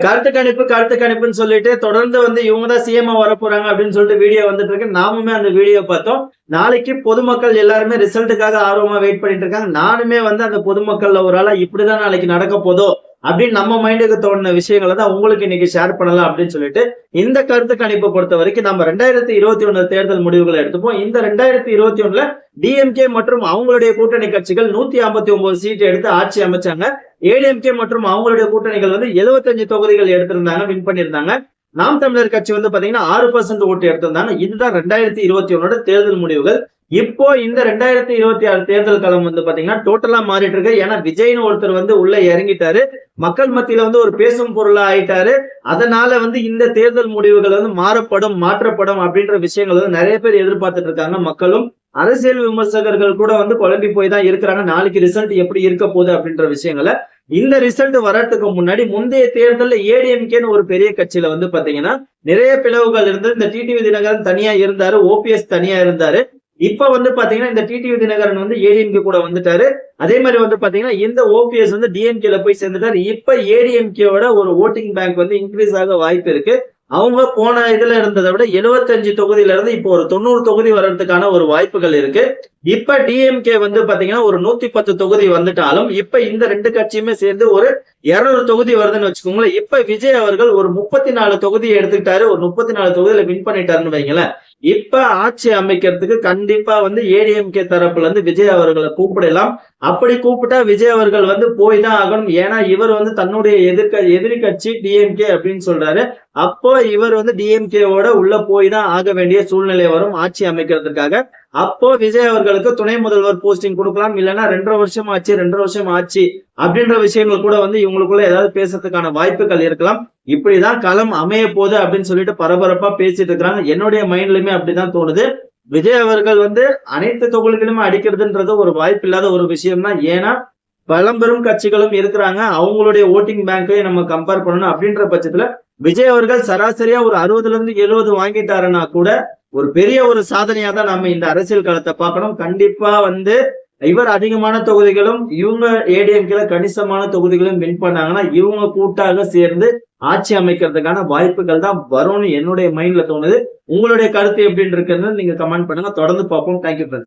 கருத்து கணிப்புன்னு சொல்லிட்டு தொடர்ந்து வந்து இவங்க தான் சிஎம் வர போறாங்க அப்படின்னு சொல்லிட்டு வீடியோ வந்துட்டு இருக்கு. நாமுமே அந்த வீடியோ பார்த்தோம். நாளைக்கு பொதுமக்கள் எல்லாருமே ரிசல்ட்டுக்காக ஆர்வமா வெயிட் பண்ணிட்டு இருக்காங்க. நானுமே வந்து அந்த பொதுமக்கள்ல ஒரு ஆளா இப்படிதான் நாளைக்கு நடக்க போதோ அப்படின்னு நம்ம மைண்டுக்கு தோணுன விஷயங்களை தான் உங்களுக்கு இன்னைக்கு ஷேர் பண்ணலாம் அப்படின்னு சொல்லிட்டு இந்த கருத்து கணிப்பை பொறுத்த வரைக்கும் நம்ம 2021 தேர்தல் முடிவுகளை எடுத்துப்போம். இந்த 2021 டிஎம்கே மற்றும் அவங்களுடைய கூட்டணி கட்சிகள் 159 சீட் எடுத்து ஆட்சி அமைச்சாங்க. ஏடிஎம்கே மற்றும் அவங்களுடைய கூட்டணிகள் வந்து 75 தொகுதிகள் எடுத்திருந்தாங்க, வின் பண்ணியிருந்தாங்க. நாம் தமிழர் கட்சி வந்து பாத்தீங்கன்னா 6% ஓட்டு எடுத்திருந்தாங்க. இதுதான் 2021 தேர்தல் முடிவுகள். இப்போ இந்த 2026 தேர்தல் களம் வந்து பாத்தீங்கன்னா டோட்டலா மாறிட்டு இருக்கு. ஏன்னா விஜய்னு ஒருத்தர் வந்து உள்ள இறங்கிட்டாரு, மக்கள் மத்தியில வந்து ஒரு பேசும் பொருளா ஆயிட்டாரு. அதனால வந்து இந்த தேர்தல் முடிவுகள் வந்து மாற்றப்படும் அப்படின்ற விஷயங்கள் வந்து நிறைய பேர் எதிர்பார்த்துட்டு இருக்காங்க. மக்களும் அரசியல் விமர்சகர்கள் கூட வந்து குழம்பி போய் தான் இருக்கிறாங்க. நாளைக்கு ரிசல்ட் எப்படி இருக்க போகுது அப்படின்ற விஷயங்களை இந்த ரிசல்ட் வர்றதுக்கு முன்னாடி முந்தைய தேர்தலில் ஏடிஎம்கேன்னு ஒரு பெரிய கட்சியில வந்து பாத்தீங்கன்னா நிறைய பிளவுகள் இருந்து இந்த டிடிவி தினகரன் தனியா இருந்தாரு, ஓபிஎஸ் தனியா இருந்தாரு. இப்ப வந்து பாத்தீங்கன்னா இந்த டிடிவி தினகரன் வந்து ஏடிஎம்கே கூட வந்துட்டாரு. அதே மாதிரி வந்து பாத்தீங்கன்னா இந்த ஓபிஎஸ் வந்து டிஎம்கேல போய் சேர்ந்துட்டாரு. இப்ப ஏடிஎம்கேவோட ஒரு ஓட்டிங் பேங்க் வந்து இன்க்ரீஸ் ஆக வாய்ப்பு இருக்கு. அவங்க போன இதுல இருந்ததை விட 75 தொகுதியில இருந்து இப்போ ஒரு 90 தொகுதி வர்றதுக்கான ஒரு வாய்ப்புகள் இருக்கு. இப்ப டிஎம்கே வந்து பாத்தீங்கன்னா ஒரு 110 தொகுதி வந்துட்டாலும் இப்ப இந்த ரெண்டு கட்சியுமே சேர்ந்து ஒரு 200 தொகுதி வருதுன்னு வச்சுக்கோங்களேன். இப்ப விஜய் அவர்கள் ஒரு 34 தொகுதியை எடுத்துக்கிட்டாரு, ஒரு 34 தொகுதியில வின் பண்ணிட்டாருன்னு வைங்களேன். இப்ப ஆட்சி அமைக்கிறதுக்கு கண்டிப்பா வந்து ஏடிஎம்கே தரப்புல இருந்து விஜய் அவர்களை கூப்பிடலாம். அப்படி கூப்பிட்டா விஜய் அவர்கள் வந்து போய் தான் ஆகணும். ஏன்னா இவர் வந்து தன்னுடைய எதிரி கட்சி டிஎம்கே அப்படின்னு சொல்றாரு. அப்போ இவர் வந்து டிஎம்கேவோட உள்ள போய் தான் ஆக வேண்டிய சூழ்நிலை வரும் ஆட்சி அமைக்கிறதுக்காக. அப்போ விஜய் அவர்களுக்கு துணை முதல்வர் போஸ்டிங் கொடுக்கலாம், இல்லைன்னா 2.5 வருஷம் ஆச்சு அப்படின்ற விஷயங்கள் கூட வந்து இவங்களுக்குள்ள ஏதாவது பேசுறதுக்கான வாய்ப்புகள் இருக்கலாம். இப்படிதான் களம் அமைய போகுது அப்படின்னு சொல்லிட்டு பரபரப்பா பேசிட்டு இருக்கிறாங்க. என்னுடைய மைண்ட்லயுமே அப்படிதான் தோணுது. விஜய் அவர்கள் வந்து அனைத்து தொகுதிகளுமே அடிக்கிறதுன்றது ஒரு வாய்ப்பு இல்லாத ஒரு விஷயம் தான். ஏன்னா பழம்பெரும் கட்சிகளும் இருக்கிறாங்க, அவங்களுடைய ஓட்டிங் பேங்கையும் நம்ம கம்பேர் பண்ணணும். அப்படின்ற பட்சத்துல விஜய் அவர்கள் சராசரியா ஒரு 60ல இருந்து 70 வாங்கிட்டாருன்னா கூட ஒரு பெரிய ஒரு சாதனையா தான் நம்ம இந்த அரசியல் களத்தை பார்க்கணும். கண்டிப்பா வந்து இவர் அதிகமான தொகுதிகளும் இவங்க ஏடிஎம்கேல கணிசமான தொகுதிகளும் வின் பண்ணாங்கன்னா இவங்க கூட்டாக சேர்ந்து ஆட்சி அமைக்கிறதுக்கான வாய்ப்புகள் தான் வரும்னு என்னுடைய மைண்ட்ல தோணுது. உங்களுடைய கருத்து எப்படின்னு இருக்குன்னு நீங்க கமெண்ட் பண்ணுங்க. தொடர்ந்து பார்ப்போம். Thank you friends.